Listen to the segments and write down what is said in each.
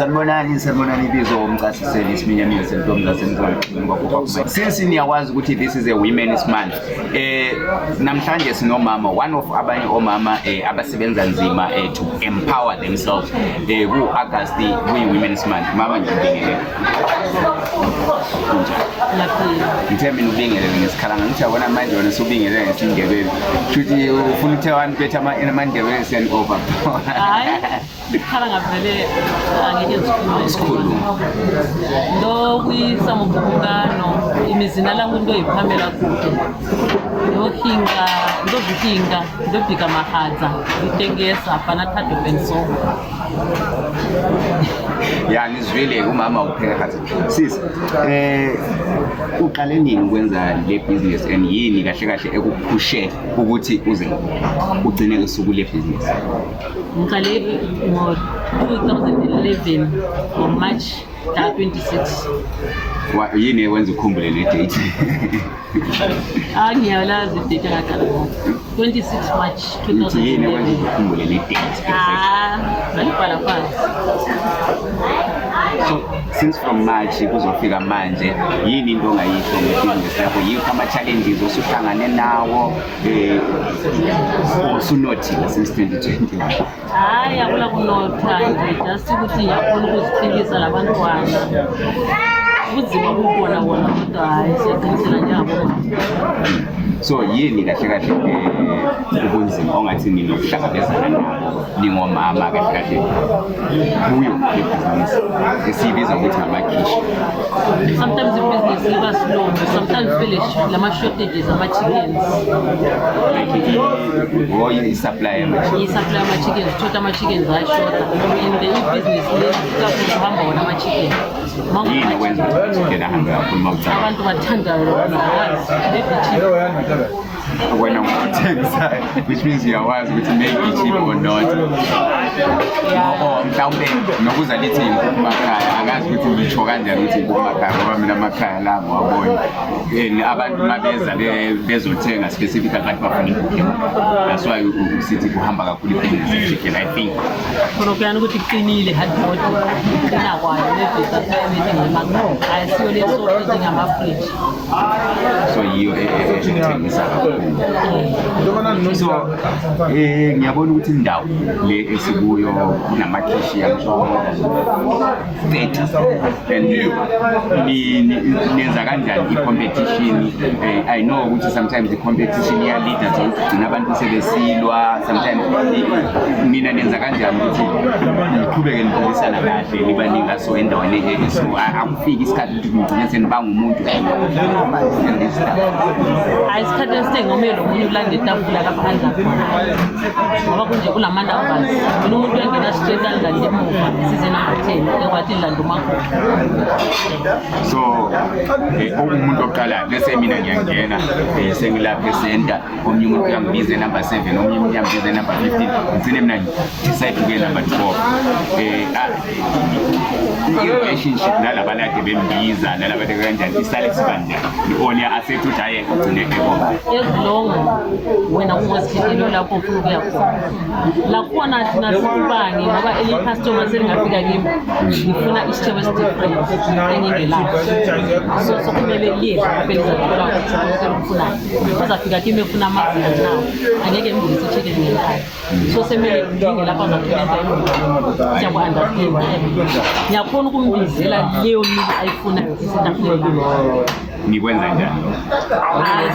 Sanibonani ibizo umchasiseli isiminyamiyo sentombi zasenziwa. Since niyakwazi ukuthi this is a women's month, namhlanje sinomama, one of abanye omama abasebenza nzima to empower themselves ku-August kuyi-women's month. Mama nje ubingelele. Ngithe mina ubingelele ngesikhalanga, ngithi yabona manje wena subingelele ngesindebele. Futhi ufuna ukuthe one bethu amandebele siyani-over. Hayi, ikhalanga vele angeke isikhuluma. Ndo kwisamubukano imizina langu ndo iphamela kude. Ndohinga ndobhika mahadza ngitengesa fana thato penso. Ya nizwile umama upheka khathi. Sis, uqale nini ukwenza le business and yini kahle kahle ekuphushe ukuthi uze ugcine usuku le business? Ngiqale ngo-2011 ngo-March 26. Yini ewenza ukhumbule le date? Ngiyalazi idate ngaqala ngo-26 March 2011. Yini ewenza ukhumbule le date? Ngalibhala phansi. So since from March kuzofika manje yini into ongayisho ngebusiness yakho? Yikho ama-challenges osuhlangane nawo osunothile since 2021? Hayi, akula kunotha nje, just ukuthi ngiyakholwa ukuziphilisa labantwana. Ubuzima bubona bona kodwa hayi siyaqinisela njengabomama. So yini kahle kahle ubunzima ongathi ninokuhlangabezana nabo ningomama kahle kahle kuyo le business esibiza ukuthi amakhishi? Sometimes the business iba slow, sometimes feel lama shortages ama-chickens. Like i-supply ama-chickens, thoda ama-chickens ayashota. And the business kuhamba wona ama-chicken. Yini wenza chicken ahambe kakhulu mawuthanda? Abantu bathanda wona. Wena ngikuthengisa, which means uyawazi ukuthi maybe cheap or not. Mhlawumbe nokuza lithi inkukhu makhaya, angazi ukuthi ngitsho kanjani ukuthi inkukhu makhaya ngoba mina amakhaya la ngiwabona. Abantu mabeza bezothenga specific abantu bafuna inkukhu. That's why usithi kuhamba kakhulu i-business chicken, I think. Khona kuyani ukuthi kuqinile hardboard kuqina kwayo nebhesa everything ngemakhaya. Ayisiyo le shortage ngama-fridge. So yiyo ethengisa kakhulu. So ngiyabona ukuthi indawo le esikuyo kunamakhishi yangisho 30 and nenza kanjani i-competition? I know ukuthi sometimes i-competition iyalida to ugcina abantu sebesilwa, sometimes mina nenza kanjani ukuthi niqhubeke niphilisana kahle nibaninga so endaweni so akufiki isikhathi ukuthi ngigcine senibanga umuntu isikhathi esingomelo umuntu ulanda itafula lapha phandle ngoba kunje kulamanambers mina umuntu engena straight alanda emuva isize number 10 ekwathi ilanda umakho. So umuntu oqala bese mina ngiyangena sengilapha esenta, omunye umuntu uyangibiza number 7, omunye umuntu uyangibiza number 15, ngicine mina decide ukuya number 12. I-relationship nalabalade bembiza nalabade kanjani isale sibanjani ihonya asethi ukuthi hayi ugcine eboba ezilongo wena ungazikhethela lapho ufuna ukuya khona. Lakhona thina sikubangi ngoba eli customer selingafika kimi ngifuna isitshebo esi-different engingelayo, so kumele liye phela izathola ukuthi ufunayo. Uzafika kimi efuna amazinga nawo angeke ngidlise i-chicken ngekhaya, so semele nginge lapha azathola into emuva. Siyaku-understand, ngiyakhona ukumbizela leyo nto ayifunayo isitafuleni. Nikwenza njani?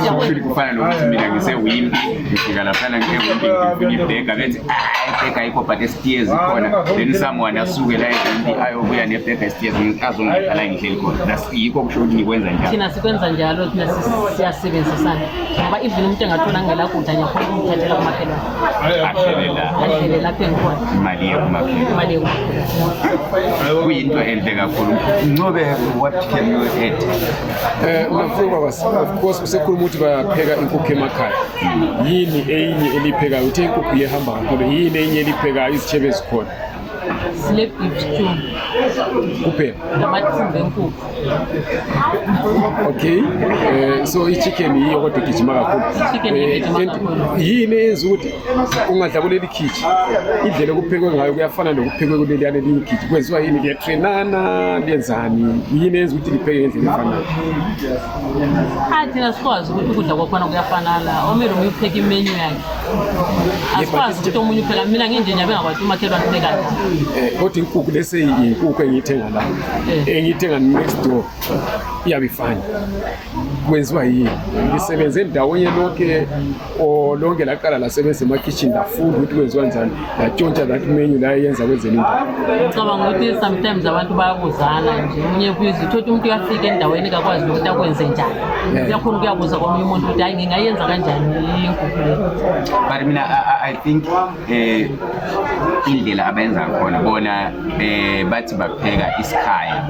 Sikushuli kufana nokuthi mina ngisewimbi ngifika laphana ngewimbi ngifuna ibhega bethi ibhega ayikho but esitiyezi khona, then someone asuke la ewimbi ayobuya nebhega esitiyezi azongikhala ngihleli khona. Yikho kusho ukuthi nikwenza njani? Thina sikwenza njalo, thina siyasebenzisana ngoba even umuntu engathona ngela kudla ngiyakhona ukumthathela kumakhelwane ahlele lapho engikhona imali yekumakhelwane. Kuyinto enhle kakhulu. Ncobe, what can you add? Of course usekhuluma ukuthi bayapheka inkukhu emakhaya. Yini eyinye eliphekayo? Uthe inkukhu iyehamba kakhulu, yini eyinye eliphekayo izitshebe ezikhona? sile beef stew kuphela. namathumbu enkukhu. Okay, so i-chicken yiyo kodwa igijima kakhulu. Chicken igijima kakhulu. Yini eyenza ukuthi ungadla kuleli khiji indlela okuphekwe ngayo kuyafana nokuphekwe kuleli elinye ikhiji? Kwenziwa yini? Liyatrenana, liyenzani? Yini eyenza ukuthi lipheke ngendlela efanayo? Thina sikwazi ukuthi ukudla kwakhona kuyafanana. Omele upheka imenu yakhe, asikwazi ukuthi omunye upheka. Mina nginje nje bengakwazi umakhelwane uphekayo. Kodwa inkukhu lese inkukhu engiyithenga la engiyithenga next door iyabe ifana. Kwenziwa yini? Lisebenze ndawonye lonke o lonke laqala lasebenza ema-kitchen lafunda ukuthi kwenziwa njani, latshontsha that menu la yenza kwenzeni indaba. Ngicabanga ukuthi sometimes abantu bayabuzana nje, omunye kuyiza uthothi umuntu uyafika endaweni kakwazi ukuthi akwenze njani. Uyakhona ukuyabuza komunye umuntu ukuthi hayi ngingayenza kanjani inkukhu le. But mina I think indlela abenza khona bona bathi bapheka isikhaya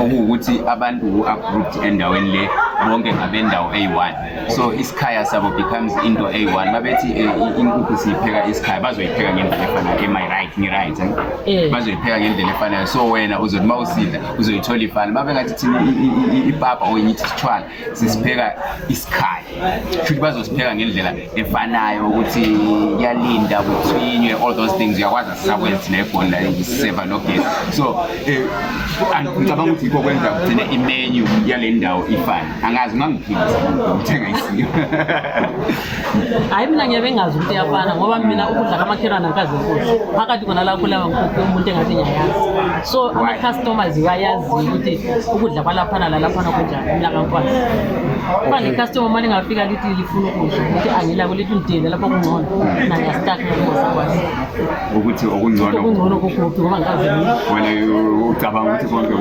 okuwukuthi abantu who-approved endaweni le bonke ngabendawo A1, so isikhaya sabo becomes into A1. Babethi inkukhu siyipheka isikhaya bazoyipheka ngendlela efanayo. Am I right? Ngi-right? Bazoyipheka ngendlela efanayo, so wena uzothi uma usidla uzoyithola ifana. Babengathi thina ipapa or ngithi isitshwala sisipheka isikhaya, futhi bazosipheka ngendlela efanayo ukuthi yalinda kuthinywe all those things. Uyakwazi sisakwenza thina eGoli la iseva nogesi, so ngicabanga ukuthi yikho kwenza kugcine imenu yale ndawo ifana. Angazi ungangiphikisa ukuthenga isiyo. Hayi mina ngiyabe ngazi ukuthi iyafana ngoba mina ukudla kamakhelwane akaze kuhle. Phakathi kona la khula nkukhu umuntu engathi ngiyayazi, so ama-customers bayazi ukuthi ukudla kwalaphana lalaphana kunjani. Mina ngakwazi kuba ne-customer manje ngafika lithi lifuna ukudla ukuthi angilako lithi udele lapho kungcono naye asitaka ngosakwazi ukuthi okungcono kokuphi ngoba ngikazi wena ucabanga ukuthi konke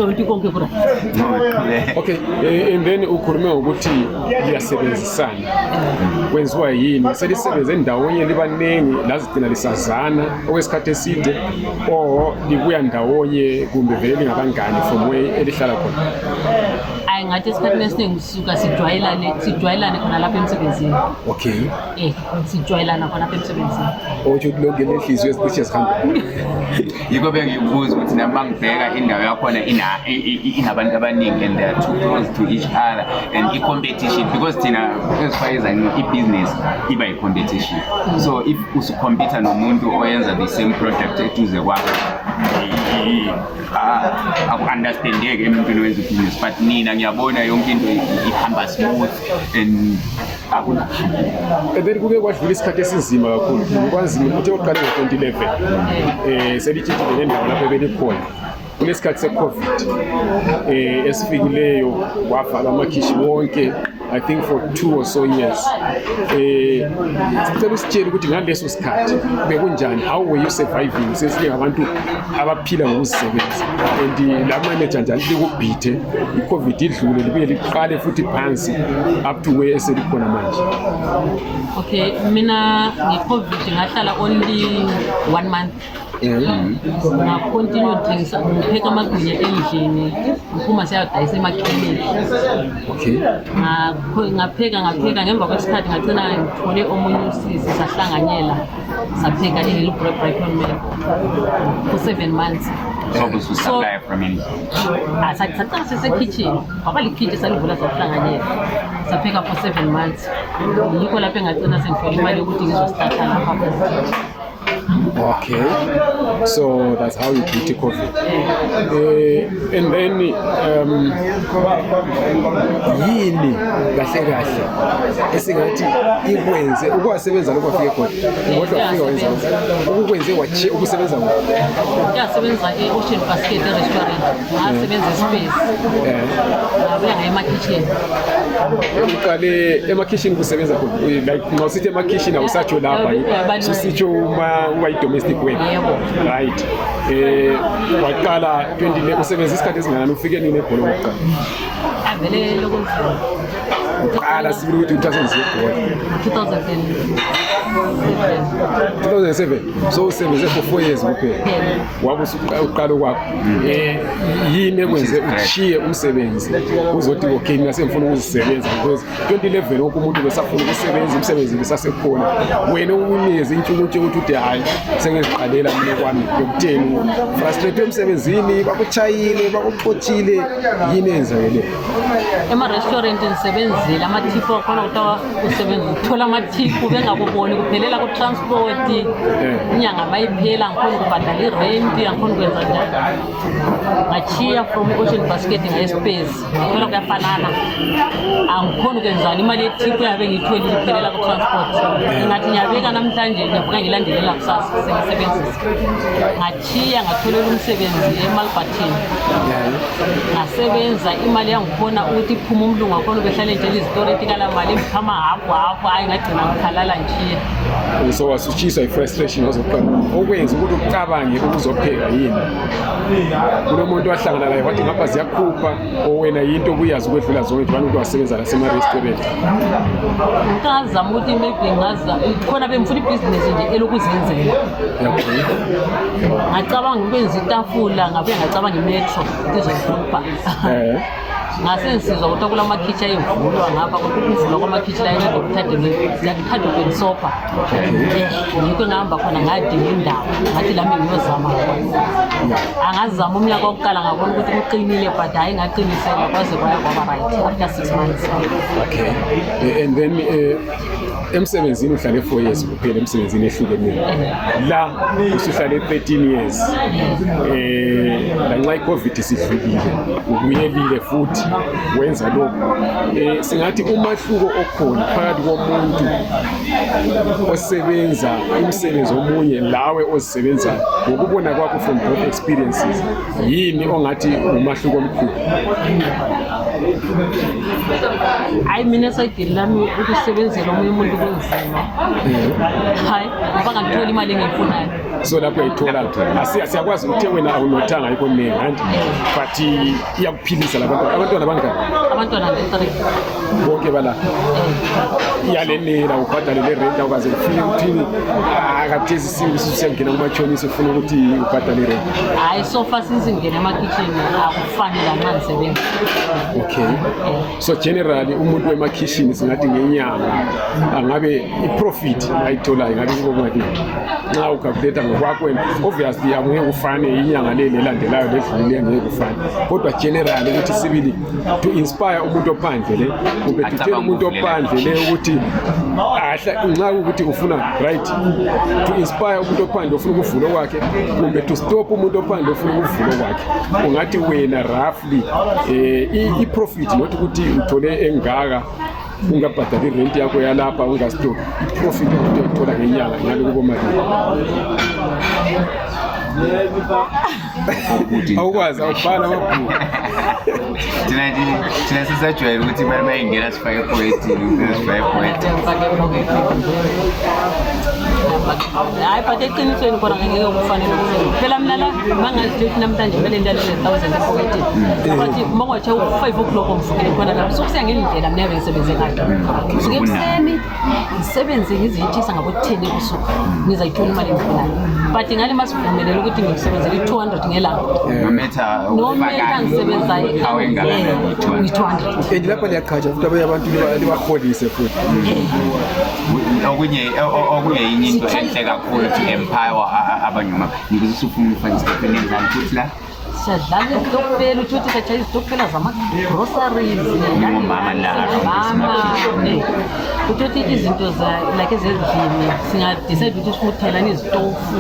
ukuthi konke kura. Okay, and then ukhulume ukuthi liyasebenzisana. Kwenziwa yini? Selisebenze ndawonye libanengi lazigcina lisazana okwesikhathi eside, or libuya ndawonye kumbe vele lingabangani from where elihlala khona? Ngathi esikhathini esiningi sisuka sijwayelane khona lapha emsebenzini. Okay. Sijwayelana khona lapha emsebenzini. Othi lonke lenhliziyo esicishe zihamba. Yiko bengibuza ukuthi nami ngibheka indawo yakhona inabantu abaningi and they are too close to each other and i-competition, because thina as far as I know i-business iba i-competition. So if usukompita nomuntu oyenza the same product eduze kwakho aku-understandeke emuntwini wenza business, but nina ngiyabona yonke into ihamba smooth and and then kuke kwadlula isikhathi esinzima kakhulu. Ngikwazi ukuthi oqale ngo-2011 selitshintshile nendawo lapho ebelikhona kulesikhathi se-COVID esifikileyo wavala amakhishi wonke, I think for 2 or so years. Sicela usitshele ukuthi ngaleso sikhathi bekunjani, how were you surviving? Sesiye ngabantu abaphila ngokuzisebenza and la manager njalo likubhithe i-COVID idlule libuye liqale futhi phansi up to where eselikhona manje. Okay, mina nge-COVID ngahlala only 1 month. Continue drinks ngipheka amagwinya endlini ngiphuma siyadayisa emakliniki. Okay. Ngapheka ngemva kwesikhathi ngagcina ngithole omunye usisi sahlanganyela sapheka i-Little Brighton Mill for 7 months. So was to supply from in. Saqala sisekitchen kwaba likhitshi salivula sahlanganyela sapheka for 7 months. Yikho lapho engagcina sengithola imali yokuthi ngizostata lapha. Okay, so that's how you beat COVID. And then yini kahle esingathi ikwenze ukwasebenza lokho afike khona kodwa afika wenza ukwenze wathi ukusebenza ngoba yasebenza e-Ocean Basket restaurant ngasebenza space ngabuya ngaye-kitchen. Uqale ema-kitchen kusebenza khona like ngosithi ema-kitchen awusatsho lapha sisitsho uma i-domestic work, right? Waqala 20 usebenza isikhathi esingakanani ufike nini eGoli okokuqala? Vele lokunzima uqala sibili ukuthi 2010 2010 2007 so usebenze for 4 years kuphela wabe uqala kwakho yini ekwenze ushiye umsebenzi uzothi okay mina sengifuna ukuzisebenza because 2011 wonke umuntu besafuna ukusebenza umsebenzi besasekhona wena unikeze intshukutshe ukuthi uthi hayi sengiziqalela mina kwami yokutheni frustrated emsebenzini bakuchayile bakuxothile yini enzakele ema-restaurant nisebenzile amathipu akhona kuthiwa usebenza uthola amathipu bengakuboni kuphelela ku-transport inyanga mayiphela angikhona ukubhadala irenti angikhona ukwenza njalo ngachiya from i-ocean basket ngaye-space ngithola kuyafanana angikhona ukwenzana imali yethipu yabe ngiyitholile iphelela ku-transport ngathi ngiyabeka namhlanje ngiyavuka ngilandelela kusasa sengisebenzisa ngachiya ngatholela umsebenzi emalbatini ngasebenza imali yangikhona ukuthi iphuma umlungu akhona ubehlale njela izitoreti kala mali emphama hafu hayi ngagcina ngikhalala ngichiya so wasutshiswa i-frustration wazoqala okwenza ukuthi ucabange ukuzopheka yini kulo muntu wahlangana naye wathi ngapha ziyakhupha owena yinto kuyazi ukwedlula zonke nje abantu wasebenza lasema-restaurant ngazama ukuthi maybe khona bengifuna ibhizinesi nje elokuzenzela ngacabanga ukwenza itafula ngabuye ngacabanga imetro izohlupha ngasensizwa ukuthi kula makhitshi ayevulwa ngapha ukuvulwa kwamakhitshi la ziyakuthatha ukwensopa yikho ngihamba khona ngadinga indawo ngathi lami ngiyozama khona angazama umnyaka wokuqala ngabona ukuthi kuqinile but hayi ngaqinisela kwaze kwaya kwaba right after 6 months. Okay, and then emsebenzini uhlale 4 years kuphela emsebenzini ehlukeneyo la usuhlale 13 years lanxa i-COVID sidlulile ubuyelile futhi wenza lokho singathi umahluko okhona phakathi komuntu osebenza umsebenzi omunye lawe ozisebenzayo ngokubona kwakho from both experiences yini ongathi umahluko omkhulu? Hayi mina sayidini lami ukusebenzela omunye umuntu kunzima hayi ngoba ngangithola imali engiyifunayo so lapho uyayithola siyakwazi ukuthi wena awunothanga ayikho ningi but iyakuphilisa abantwana bangaki? Abantwana 3 bonke bala iyalenela ubhadale le rent awukaze ufike uthini akathezi siyangena kumatshonisa ufuna ukuthi ubhadale rent? Hayi so far since ngene emakhitshini akufanele nxa ngisebenza. Okay, so generally umuntu wemakhishini singathi ngenyanga angabe iprofit ayitholayo ngabe kubonke nxa ucalculate ngokwakho obviously angeke ufane inyanga le lelandelayo ledlule ngeke ufane kodwa generally ukuthi sibili to inspire umuntu ophandle le kumbe tutshela umuntu ophandle le ukuthi nxa ukuthi ufuna right to inspire umuntu ophandle ufuna ukuvula kwakhe kumbe to stop umuntu ophandle ufuna ukuvula kwakhe ungathi wena roughly i-profit not ukuthi uthole engaka ungabhadali irent yakho yalapha ungastop i-profit ukuthi uyithola ngenyanga ngabe kubomalini awukwazi awubhala amabhuku thina sisajwayele ukuthi imali mayingena sifake epoetini hayi but eqinisweni khona ngeke kufanele phela mina la mangazithi namhlanje kumele ndalele 1000 epoetini but uma kwathi 5 o'clock omfukile khona lapho sokusiya ngendlela mina bengisebenze ngayo suke ekuseni ngisebenze ngizithisa ngabo 10 ebusuku ngizayithola imali engifunayo but ngale masivumelele ukuthi ngisebenzele 200 ngelanga no matter ngisebenza i-200 lapha liyaqhatsha futhi abanye abantu libaholise futhi okunye inye into enhle kakhulu to empower abanye ngikuze usufuna ufake istepeni enzani futhi la siyadlala izitokfela uthi satsha izitokfela zama-groceries mama uthi izinto like ezendlini singadecide ukuthi sifuna ukuthelana izitofu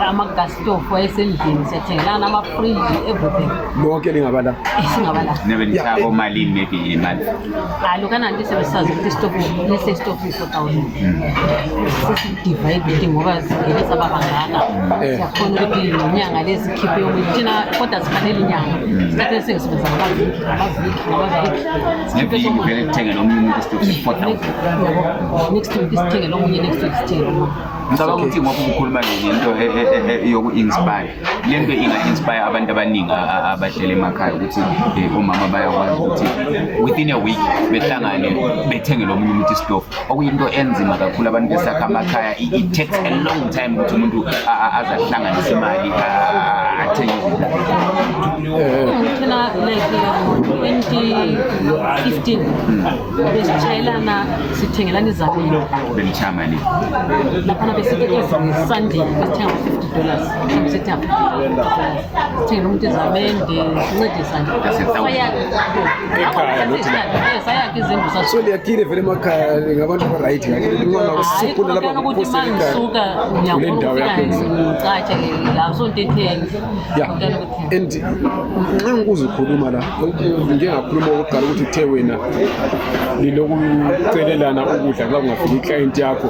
ama-gastofu ayesendlini siyathengelana nama-fridge everything lonke lingabala nebe nithako malini maybe imali lokananti sebesazi ukuthi istofu lese istofu 4,000 sesidivide ngoba singene sababangaka siyakhona ukuthi inyanga lezi khiphe yomuntu thina kodwa sifanele inyanga isikhathi esengisebenza ngabaviki neviki vele kuthengela omunye umuntu istofu 4,000 next week isithengela omunye next week isithengela ngicabanga ukuthi ngoba ukukhuluma ngento yoku-inspire le nto inga-inspire abantu abaningi abahlele emakhaya ukuthi omama bayakwazi ukuthi within a week behlangane bethenge lo munye umuntu isitofu okuyinto enzima kakhulu abantu besakha amakhaya. It takes a long time ukuthi umuntu azahlanganisa imali athenge thina like 2015 besitshayelana sithengelana izabelo belichamani laphana besike Sunday besithenga $50 sithenga umuntu izamende sincedisane sayakha izindlu so liyakile vele emakhaya ngabantu ba-right ukuthi mangisuka ngiyakufika ngicatshe ngasonteteni and nxa ngikuze ukhuluma la ngike ngakhuluma okokuqala ukuthi uthe wena lilokucelelana ukudla xa kungafika iclient yakho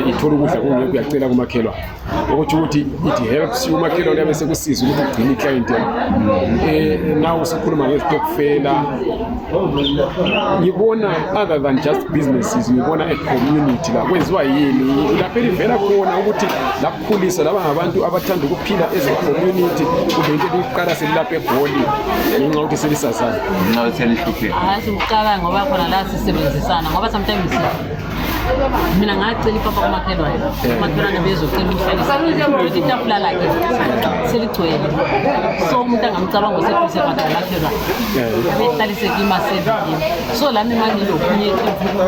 ithola ukudla kungekho uyacela kumakhelwane ukuthi it helps you umakhelwane uyabe sekusiza ukuthi ugcine iclient yakho. Nawe usukhuluma ngezitokfela ngibona other than just businesses ngibona a community la kwenziwa yini lapho elivela khona ukuthi lakukhulisa laba ngabantu abathanda ukuphila as a community kumbe into eliqala selilapha eGoli ngenxa ukuthi selisazana nxa selihlupheka sikuqala ngoba khona la sisebenzisana ngoba sometimes mina ngacela ipapa kumakhelwane umakhelwane bezocela umhlalisana ukuthi itafula lakhe seligcwele so umuntu angamcabanga osephise kanti umakhelwane abehlaliseke imasevini so lami manje lokunye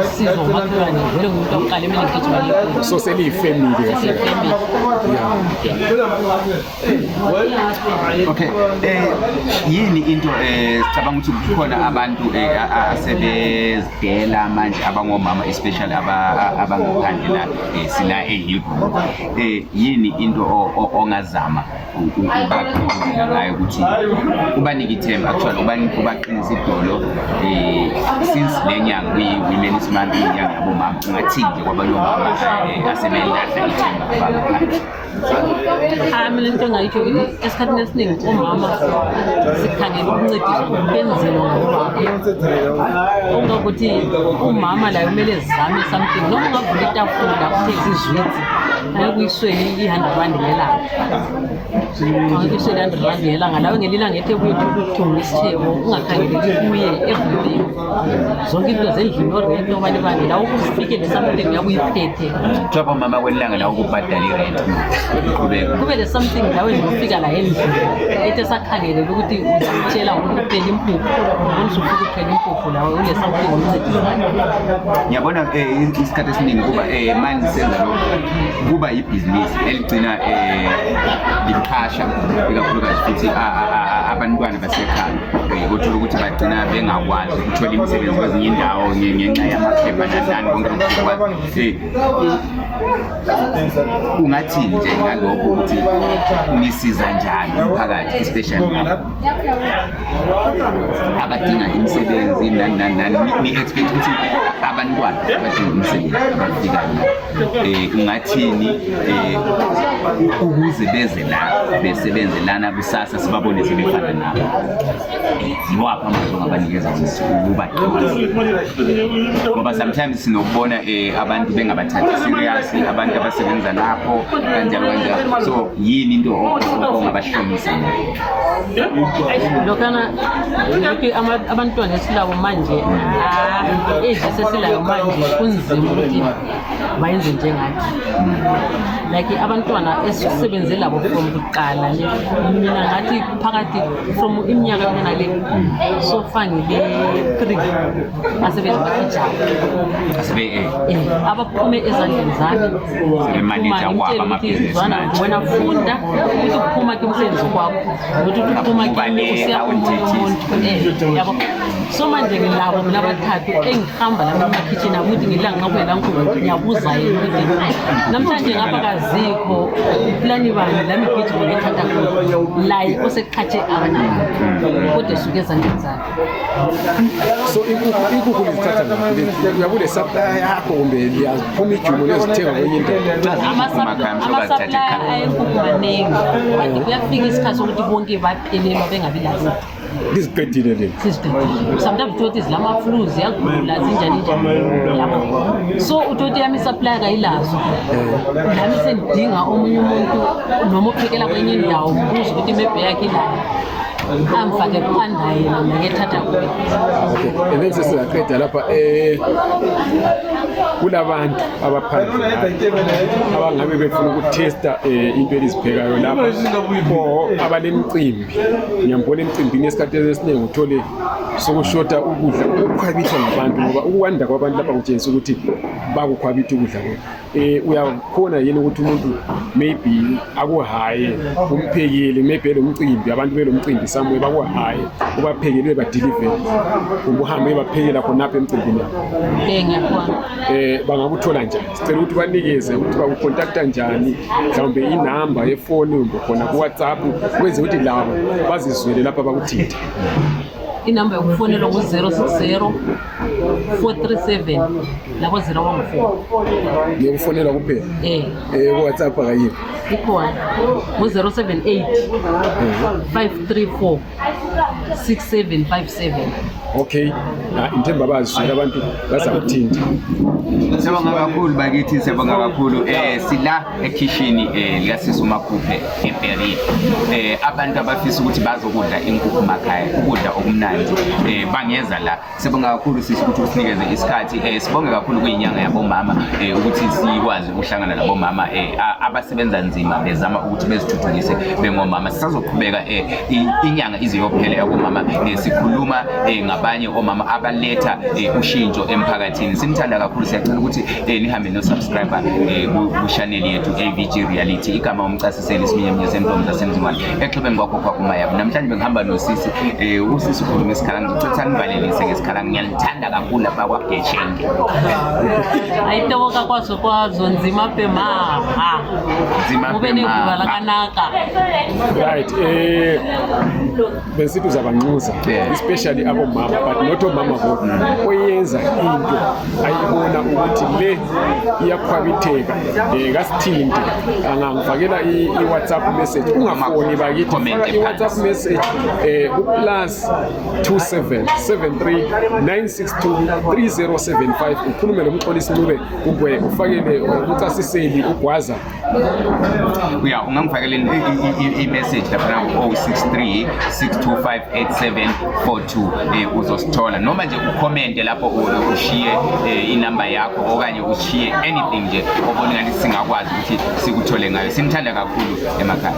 usizo umakhelwane vele ngumuntu oqala emele ngigijima so seliyifamily kahle. Okay, yini into sicabanga ukuthi kukhona abantu asebezidela manje abangomama especially abangaphandle la sila eHilbrook yini into ongazama ukubaqinisa ngayo ukuthi ubanike ithemba actually ubaqinisa idolo since le nyanga women's month inyanga yabomama ungathini nje kwabanye omama asebelahla ithemba abangaphandle. Mina into engayisho ukuthi esikhathini esiningi omama sikhangela ukuncediswa benzima ngoba ukuthi umama la kumele zame something noma ungavula itafula uthengisa izwitsi ayekuyiswele i-R100 ngelanga ayekuyiswele i-R100 ngelanga lawe ngelilanga ethe kuyithi ukuthunga isithebo ungakhangeleki kuye everyday zonke into zendlini orent obani bani la ukufikele something uyakuyiphethe njengoba mama kwelilanga la ukubhadala irent kube le something lawe ngofika la endlini ethe sakhangeleka ukuthi uzitshela ukuthi uphela impuphu ubona usufuka uphela impuphu lawe ule something uncedisana. Ngiyabona isikhathi esiningi kuba manje senza lokho kuba ibhizinisi eligcina liphasha ikakhulukazi futhi abantwana basekhaya kuthola ukuthi bagcina bengakwazi ukuthola imisebenzi kwezinye indawo ngenxa yamaphepha nanani konke lokukwazi. Ungathini nje ngalokho ukuthi nisiza njani umphakathi especially abadinga imisebenzi ni-expect ukuthi abantwana abadinga imisebenzi abafikayo ungathini ukuze beze la besebenze lana kusasa sibabone sebefana nabo yiwaphi amazwi ongabanikeza ukuba ngoba sometimes sinokubona abantu bengabathathi serious abantu abasebenza lapho kanjalo kanjalo so yini into ongabahlomisa lokana abantwana esilabo manje sesilayo manje kunzima ukuthi bayenze njengathi like abantwana esisebenze labo from kuqala le mina ngathi phakathi from iminyaka yona le so fangile 3 asebenza bakhijayo abaphume ezandleni zami manager wabo amabhizinisi wena funda ukuthi uphuma ke umsebenzi wakho ukuthi uphuma ke umuntu yabo so manje ngilabo mina abathathu engihamba la emakitchen ukuthi ngilanga ngakwela ngikhona ngiyabuza yini ukuthi namhlanje ngapha kazikho plani bani la migijimo ngithatha la osekhatshe abantu kodwa suke ezandleni zakhe so inkukhu lizithatha uyabule supply yakho kumbe liyaphuma ijumo lezithenga kwenye into ama-supply ayenkukhu maningi kuyafika isikhathi sokuthi bonke baphelelwa bengabi lazo liziqedile leli. Sometimes uthoti zilama-flu ziyagula zinjani yabo. So uthoti yami supply kayilazo. Nami sengidinga omunye umuntu noma uphekela kwenye indawo ukuze ukuthi maybe yakhe ilayo. Amfake kuphanda yena ngekethatha kuye. Okay. And then sesiyaqeda lapha kulabantu abaphandle abangabe befuna ukutesta into eliziphekayo lapha or abanemicimbi. Ngiyambona emcimbini esikhathi esiningi uthole sokushota ukudla ukukhwabithwa ngabantu ngoba ukwanda kwabantu lapha kutshengisa ukuthi bakukhwabitha ukudla kwethu. Uyakhona yini ukuthi umuntu maybe akuhaye umphekeli maybe lo mcimbi abantu belo mcimbi somewhere bakuhaye ubaphekele badeliver kumbe uhambe baphekela khonapha emcimbini yakho. Ngiyakubona. Bangakuthola njani? Sicela ukuthi banikeze ukuthi bakukontakta njani mhlawumbe inamba yefoni kumbe khona ku WhatsApp kwenze ukuthi labo bazizwele lapha bakuthinta. Inamba yokufonela ku-060 437 labo 014. Ngiyokufonela kuphela. Ku WhatsApp akayikho. Ikhona ku-078 534 6757. Okay. Inthemba baziswele abantu bazakuthinta. Siyabonga kakhulu bakithi, siyabonga kakhulu. Sila ekitchen likaSisi uMakhuphe eBerry. Abantu abafisa ukuthi bazokudla inkukhu makhaya, ukudla okumnandi bangeza la. Siyabonga kakhulu sisi ukuthi usinikeze isikhathi. Sibonge kakhulu kuyinyanga yabomama ukuthi sikwazi ukuhlangana nabomama abasebenza nzima bezama ukuthi bezithuthukise bengomama. Sisazoqhubeka inyanga iziyophela yabomama sikhuluma ngabanye omama abaletha ushintsho emphakathini. Simthanda kakhulu, siyacela ukuthi nihambe no subscriber ku channel yethu AVG Reality. Igama umchasiseli Siminyaminya Sentombi zasemzimane exhibeni kwakho kwakumaya. Namhlanje bengihamba nosisi usisi ukhuluma isikhalango ngicela nivalelise ngesikhalango. Ngiyalithanda kakhulu lapha kwaGetshenge. Ayitoboka kwazo nzima pema. Nzima Ube neguba lakanaka. Right. Besithi uzabanxusa especially abomama but not omama bodwa. Oyenza into ayibona ukuthi le iyakhwabitheka kasithinte angangifakela i-WhatsApp message ungafoni bakithi faka i-WhatsApp message +27 73 962 3075 ukhulume nomxolisi Ncube kumbe ufakele umchasiseli uGwaza. Ungangifakela i-message lapha 063 625 8742 uzosithola noma nje ucommente lapho ushiye inamba yakho okanye ushiye anything nje obona ngathi singakwazi ukuthi sikuthole ngayo. Simthanda kakhulu emakhaya.